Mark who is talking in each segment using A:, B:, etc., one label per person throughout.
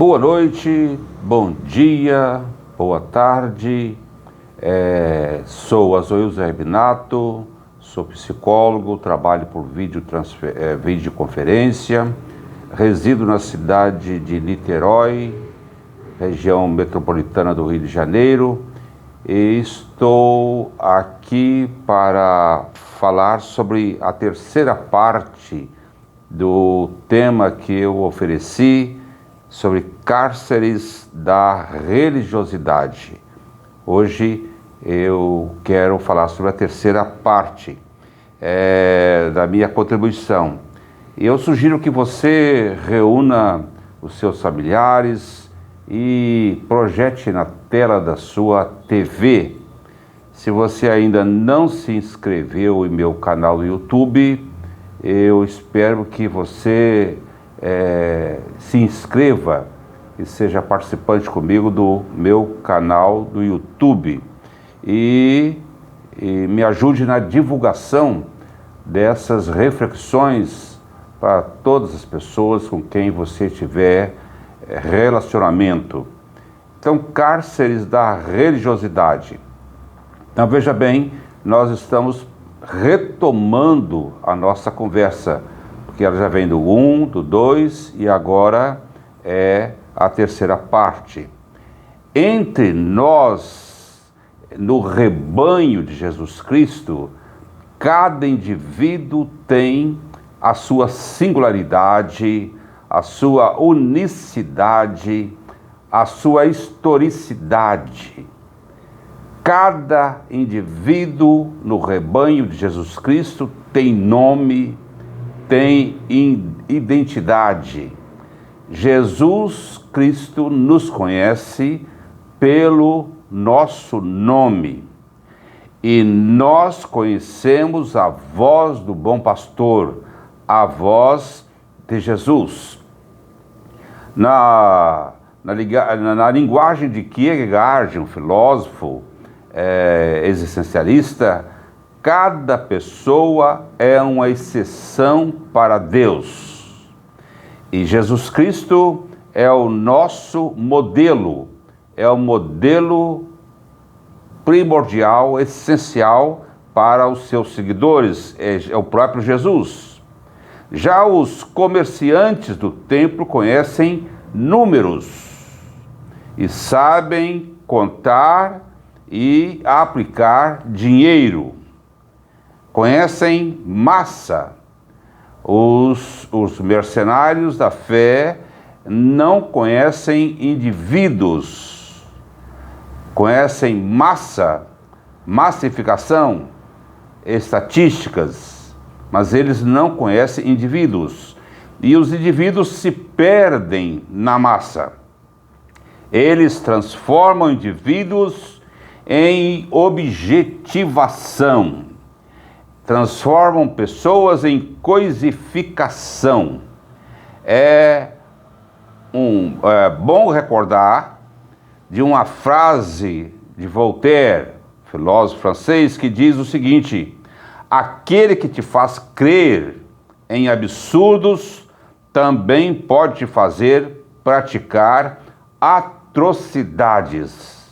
A: Boa noite, bom dia, boa tarde. Sou Azoil Zé Binato, sou psicólogo, trabalho por videoconferência, resido na cidade de Niterói, região metropolitana do Rio de Janeiro, e estou aqui para falar sobre a terceira parte do tema que eu ofereci sobre cárceres da religiosidade. Hoje eu quero falar sobre a terceira parte da minha contribuição. Eu sugiro que você reúna os seus familiares e projete na tela da sua TV. Se você ainda não se inscreveu em meu canal do YouTube, eu espero que você se inscreva e seja participante comigo do meu canal do YouTube e me ajude na divulgação dessas reflexões para todas as pessoas com quem você tiver relacionamento. Então, cárceres da religiosidade. Então, veja bem, nós estamos retomando a nossa conversa, porque ela já vem do 1, do 2 e agora é a terceira parte. Entre nós, no rebanho de Jesus Cristo, cada indivíduo tem a sua singularidade, a sua unicidade, a sua historicidade. Cada indivíduo no rebanho de Jesus Cristo tem nome, tem identidade. Jesus Cristo nos conhece pelo nosso nome. E nós conhecemos a voz do bom pastor, a voz de Jesus. Na linguagem de Kierkegaard, um filósofo existencialista, cada pessoa é uma exceção para Deus. E Jesus Cristo é o nosso modelo, é o modelo primordial, essencial para os seus seguidores, é o próprio Jesus. Já os comerciantes do templo conhecem números e sabem contar e aplicar dinheiro. Conhecem massa. Os mercenários da fé não conhecem indivíduos. Conhecem massa, massificação, estatísticas, mas eles não conhecem indivíduos. E os indivíduos se perdem na massa. Eles transformam indivíduos em objetivação. Transformam pessoas em coisificação. É bom recordar de uma frase de Voltaire, filósofo francês, que diz o seguinte: aquele que te faz crer em absurdos também pode te fazer praticar atrocidades.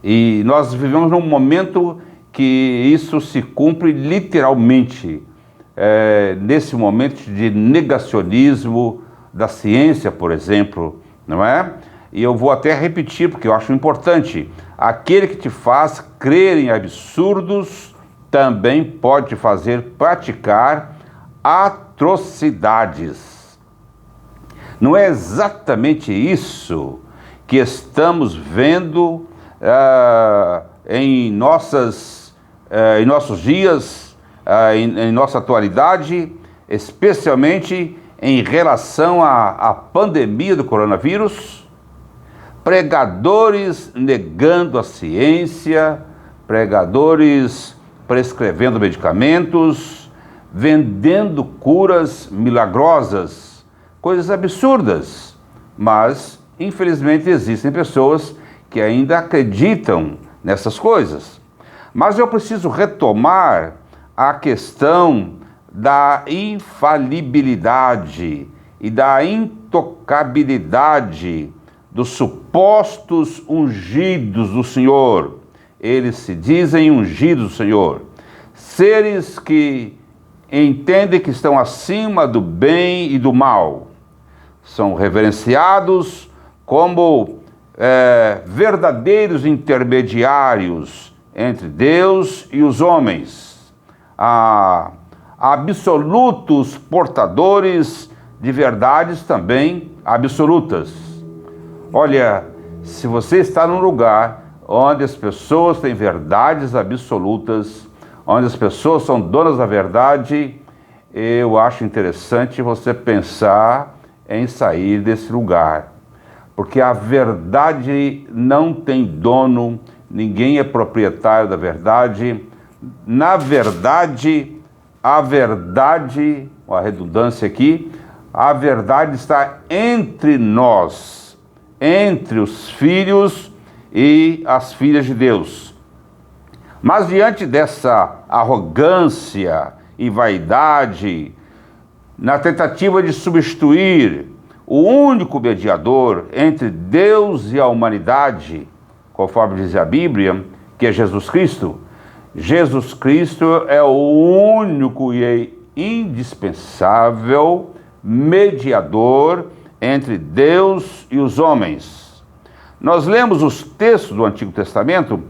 A: E nós vivemos num momento que isso se cumpre literalmente, nesse momento de negacionismo da ciência, por exemplo, não é? E eu vou até repetir, porque eu acho importante: aquele que te faz crer em absurdos também pode te fazer praticar atrocidades. Não é exatamente isso que estamos vendo em nossos dias, em nossa atualidade, especialmente em relação à pandemia do coronavírus? Pregadores negando a ciência, pregadores prescrevendo medicamentos, vendendo curas milagrosas, coisas absurdas. Mas, infelizmente, existem pessoas que ainda acreditam nessas coisas. Mas eu preciso retomar a questão da infalibilidade e da intocabilidade dos supostos ungidos do Senhor. Eles se dizem ungidos do Senhor. Seres que entendem que estão acima do bem e do mal. São reverenciados como verdadeiros intermediários entre Deus e os homens. Absolutos portadores de verdades também absolutas. Olha, se você está num lugar onde as pessoas têm verdades absolutas, onde as pessoas são donas da verdade, eu acho interessante você pensar em sair desse lugar. Porque a verdade não tem dono, ninguém é proprietário da verdade. Na verdade, a verdade, uma redundância aqui, a verdade está entre nós, entre os filhos e as filhas de Deus. Mas diante dessa arrogância e vaidade, na tentativa de substituir o único mediador entre Deus e a humanidade, conforme diz a Bíblia, que é Jesus Cristo. Jesus Cristo é o único e indispensável mediador entre Deus e os homens. Nós lemos os textos do Antigo Testamento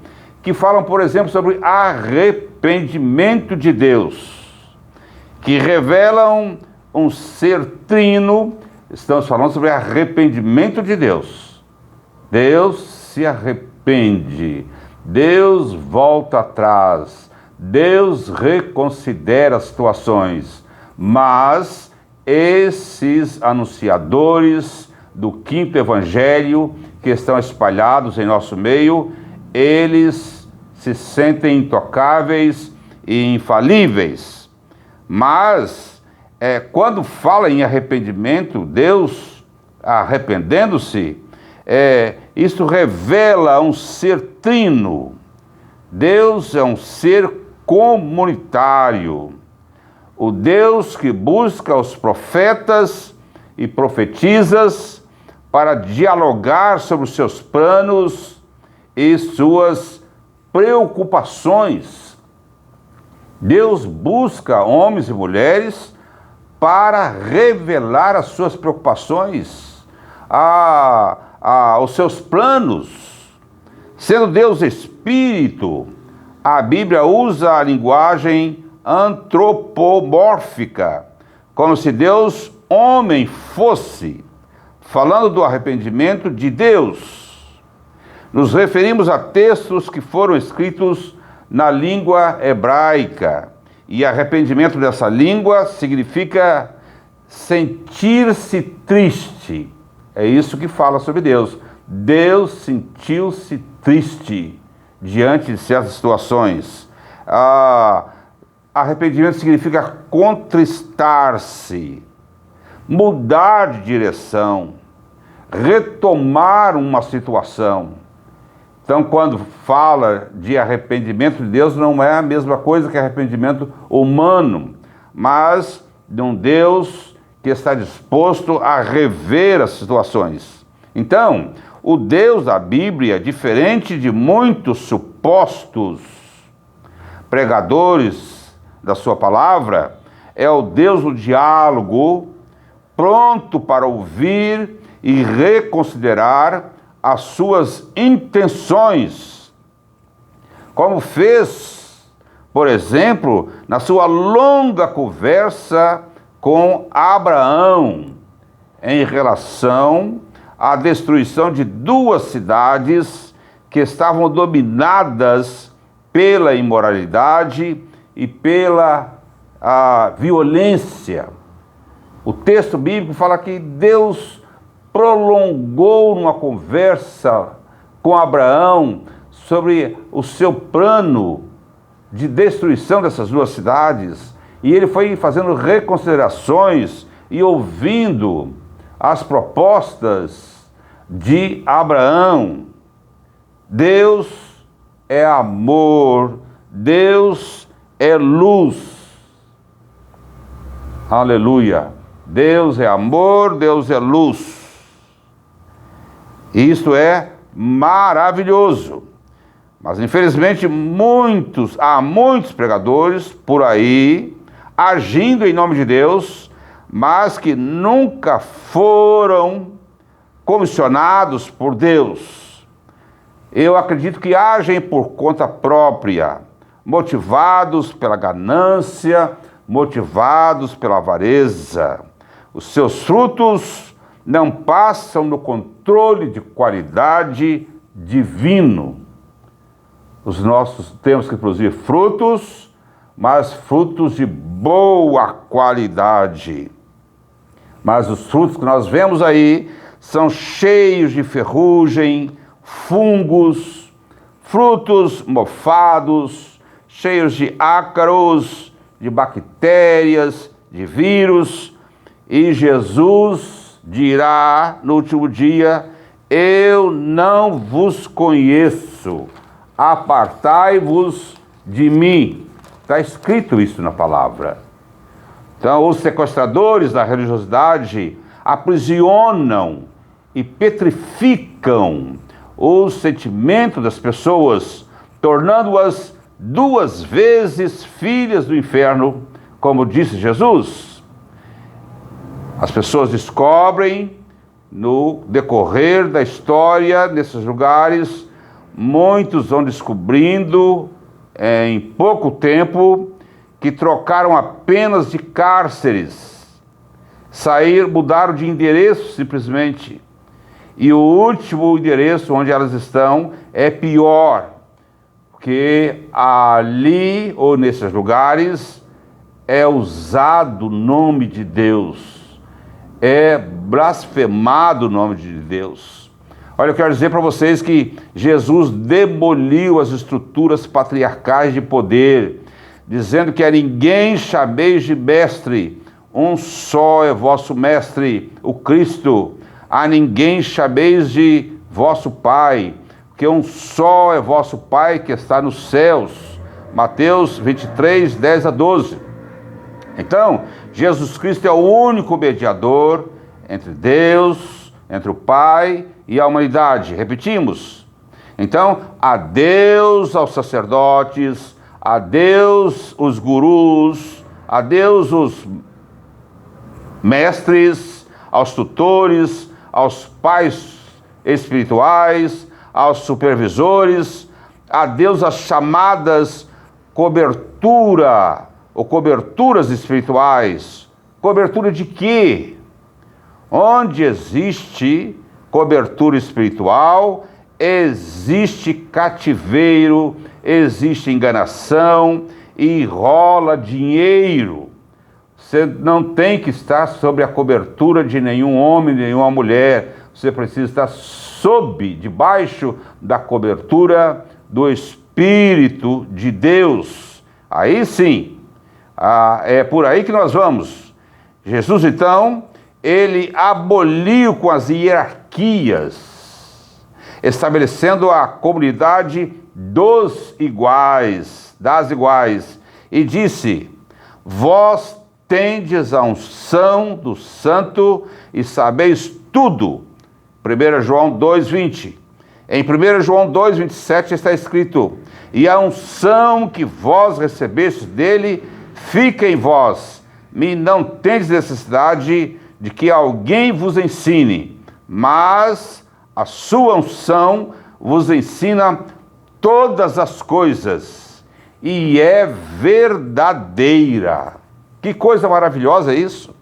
A: que falam, por exemplo, sobre arrependimento de Deus, que revelam um ser trino. Estamos falando sobre arrependimento de Deus. Deus se arrepende, Deus volta atrás, Deus reconsidera as situações, mas esses anunciadores do quinto evangelho que estão espalhados em nosso meio, eles se sentem intocáveis e infalíveis. Mas quando fala em arrependimento, Deus arrependendo-se, isso revela um ser trino. Deus é um ser comunitário. O Deus que busca os profetas e profetisas para dialogar sobre os seus planos e suas preocupações. Deus busca homens e mulheres para revelar as suas preocupações, os seus planos. Sendo Deus Espírito, a Bíblia usa a linguagem antropomórfica, como se Deus homem fosse, falando do arrependimento de Deus. Nos referimos a textos que foram escritos na língua hebraica, e arrependimento dessa língua significa sentir-se triste. É isso que fala sobre Deus. Deus sentiu-se triste diante de certas situações. Arrependimento significa contristar-se, mudar de direção, retomar uma situação. Então, quando fala de arrependimento de Deus, não é a mesma coisa que arrependimento humano, mas de um Deus que está disposto a rever as situações. Então, o Deus da Bíblia, diferente de muitos supostos pregadores da sua palavra, é o Deus do diálogo, pronto para ouvir e reconsiderar as suas intenções, como fez, por exemplo, na sua longa conversa com Abraão em relação à destruição de duas cidades que estavam dominadas pela imoralidade e pela violência. O texto bíblico fala que Deus prolongou uma conversa com Abraão sobre o seu plano de destruição dessas duas cidades, e ele foi fazendo reconsiderações e ouvindo as propostas de Abraão. Deus é amor, Deus é luz. Aleluia! Deus é amor, Deus é luz. E isso é maravilhoso. Mas infelizmente há muitos pregadores por aí agindo em nome de Deus, mas que nunca foram comissionados por Deus. Eu acredito que agem por conta própria, motivados pela ganância, motivados pela avareza. Os seus frutos não passam no controle de qualidade divino. Temos que produzir frutos, mas frutos de boa qualidade. Mas os frutos que nós vemos aí são cheios de ferrugem, fungos, frutos mofados, cheios de ácaros, de bactérias, de vírus. E Jesus dirá no último dia: eu não vos conheço, apartai-vos de mim. Está escrito isso na palavra. Então, os sequestradores da religiosidade aprisionam e petrificam o sentimento das pessoas, tornando-as 2 vezes filhas do inferno, como disse Jesus. As pessoas descobrem, no decorrer da história, nesses lugares, muitos vão descobrindo, em pouco tempo, que trocaram apenas de cárceres, mudaram de endereço simplesmente. E o último endereço onde elas estão é pior, porque ali ou nesses lugares é usado o nome de Deus, é blasfemado o nome de Deus. Olha, eu quero dizer para vocês que Jesus demoliu as estruturas patriarcais de poder, dizendo que a ninguém chameis de mestre, um só é vosso mestre, o Cristo. A ninguém chameis de vosso Pai, porque um só é vosso Pai que está nos céus. Mateus 23, 10 a 12. Então, Jesus Cristo é o único mediador entre Deus, entre o Pai e a humanidade. Repetimos. Então, adeus aos sacerdotes, adeus os gurus, adeus os mestres, aos tutores, aos pais espirituais, aos supervisores, adeus às chamadas cobertura ou coberturas espirituais. Cobertura de quê? Onde existe cobertura espiritual, existe cativeiro, existe enganação e rola dinheiro. Você não tem que estar sob a cobertura de nenhum homem, nenhuma mulher. Você precisa estar debaixo da cobertura do Espírito de Deus. Aí sim, é por aí que nós vamos. Jesus, então, ele aboliu com as hierarquias, estabelecendo a comunidade das iguais, e disse: vós tendes a unção do Santo e sabeis tudo. 1 João 2,20. Em 1 João 2,27 está escrito: e a unção que vós recebestes dele fica em vós, e não tendes necessidade de que alguém vos ensine, mas a sua unção vos ensina todas as coisas, e é verdadeira. Que coisa maravilhosa isso!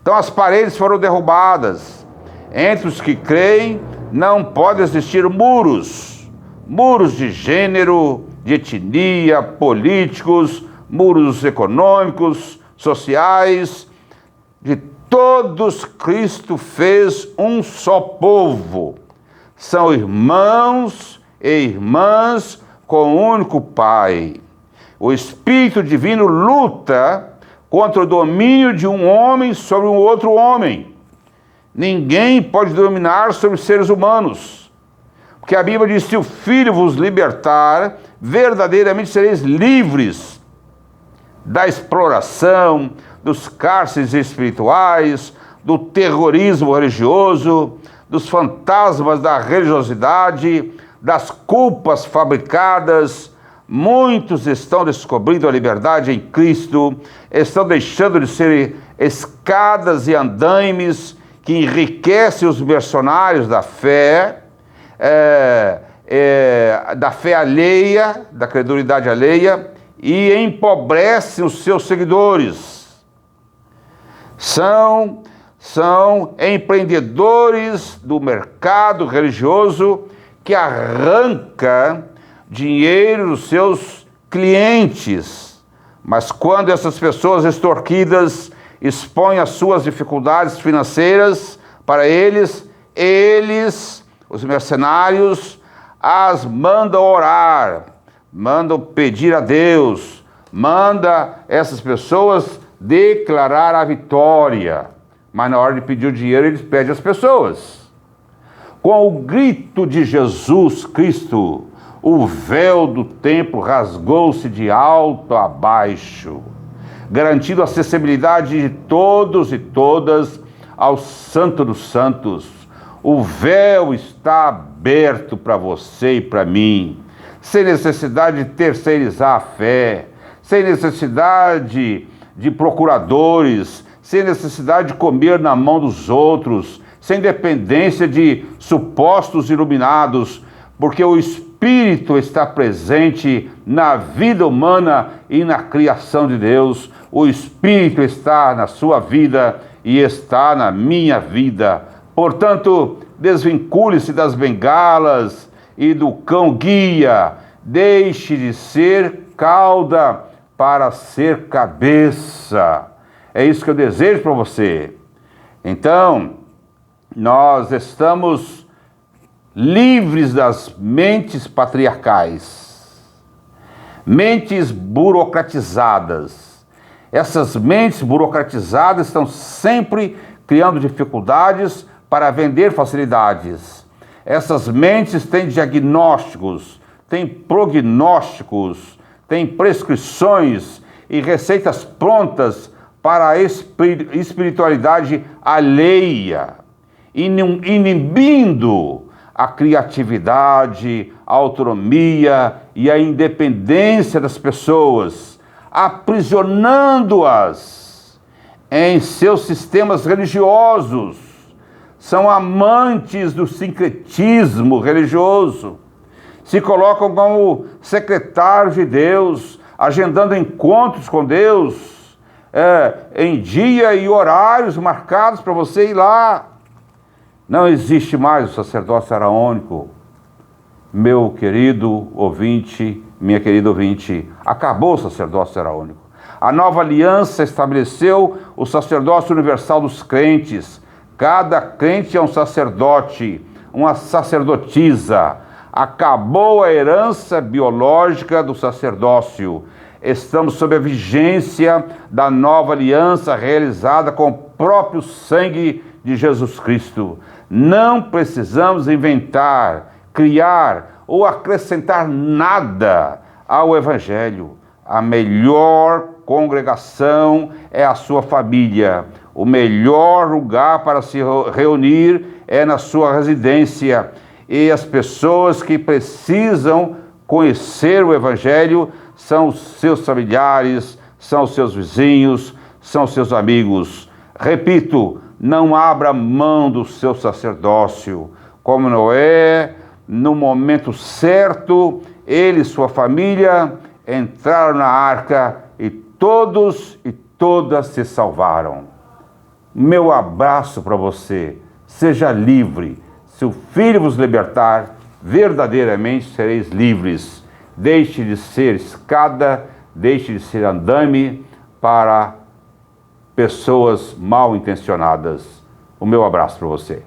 A: Então as paredes foram derrubadas. Entre os que creem não pode existir muros de gênero, de etnia, políticos, muros econômicos, sociais. De todos Cristo fez um só povo. São irmãos e irmãs com um único Pai. O Espírito Divino luta contra o domínio de um homem sobre um outro homem. Ninguém pode dominar sobre os seres humanos, porque a Bíblia diz: se o Filho vos libertar, verdadeiramente sereis livres da exploração, dos cárceres espirituais, do terrorismo religioso, dos fantasmas da religiosidade, das culpas fabricadas. Muitos estão descobrindo a liberdade em Cristo, estão deixando de ser escadas e andaimes que enriquecem os mercenários da fé alheia, da credulidade alheia, e empobrecem os seus seguidores. São empreendedores do mercado religioso que arranca dinheiro dos seus clientes. Mas quando essas pessoas extorquidas expõem as suas dificuldades financeiras para eles, os mercenários, as mandam orar, mandam pedir a Deus, manda essas pessoas declarar a vitória. Mas na hora de pedir o dinheiro, eles pedem às pessoas. Com o grito de Jesus Cristo, o véu do templo rasgou-se de alto a baixo, garantindo a acessibilidade de todos e todas ao Santo dos Santos. O véu está aberto para você e para mim, sem necessidade de terceirizar a fé, sem necessidade de procuradores, sem necessidade de comer na mão dos outros, sem dependência de supostos iluminados, porque o Espírito está presente na vida humana e na criação de Deus. O Espírito está na sua vida e está na minha vida. Portanto, desvincule-se das bengalas e do cão-guia. Deixe de ser cauda para ser cabeça. É isso que eu desejo para você. Então, nós estamos livres das mentes patriarcais, mentes burocratizadas. Essas mentes burocratizadas estão sempre criando dificuldades para vender facilidades. Essas mentes têm diagnósticos, têm prognósticos, têm prescrições e receitas prontas para a espiritualidade alheia, inibindo a criatividade, a autonomia e a independência das pessoas, aprisionando-as em seus sistemas religiosos. São amantes do sincretismo religioso, se colocam como secretários de Deus, agendando encontros com Deus, em dia e horários marcados para você ir lá. Não existe mais o sacerdócio araônico. Meu querido ouvinte, minha querida ouvinte, acabou o sacerdócio araônico. A nova aliança estabeleceu o sacerdócio universal dos crentes. Cada crente é um sacerdote, uma sacerdotisa. Acabou a herança biológica do sacerdócio. Estamos sob a vigência da nova aliança realizada com o próprio sangue de Jesus Cristo. Não precisamos inventar, criar ou acrescentar nada ao Evangelho. A melhor congregação é a sua família. O melhor lugar para se reunir é na sua residência. E as pessoas que precisam conhecer o Evangelho são os seus familiares, são os seus vizinhos, são os seus amigos. Repito, não abra mão do seu sacerdócio. Como Noé, no momento certo, ele e sua família entraram na arca e todos e todas se salvaram. Meu abraço para você. Seja livre. Se o Filho vos libertar, verdadeiramente sereis livres. Deixe de ser escada, deixe de ser andame para pessoas mal intencionadas. O meu abraço para você.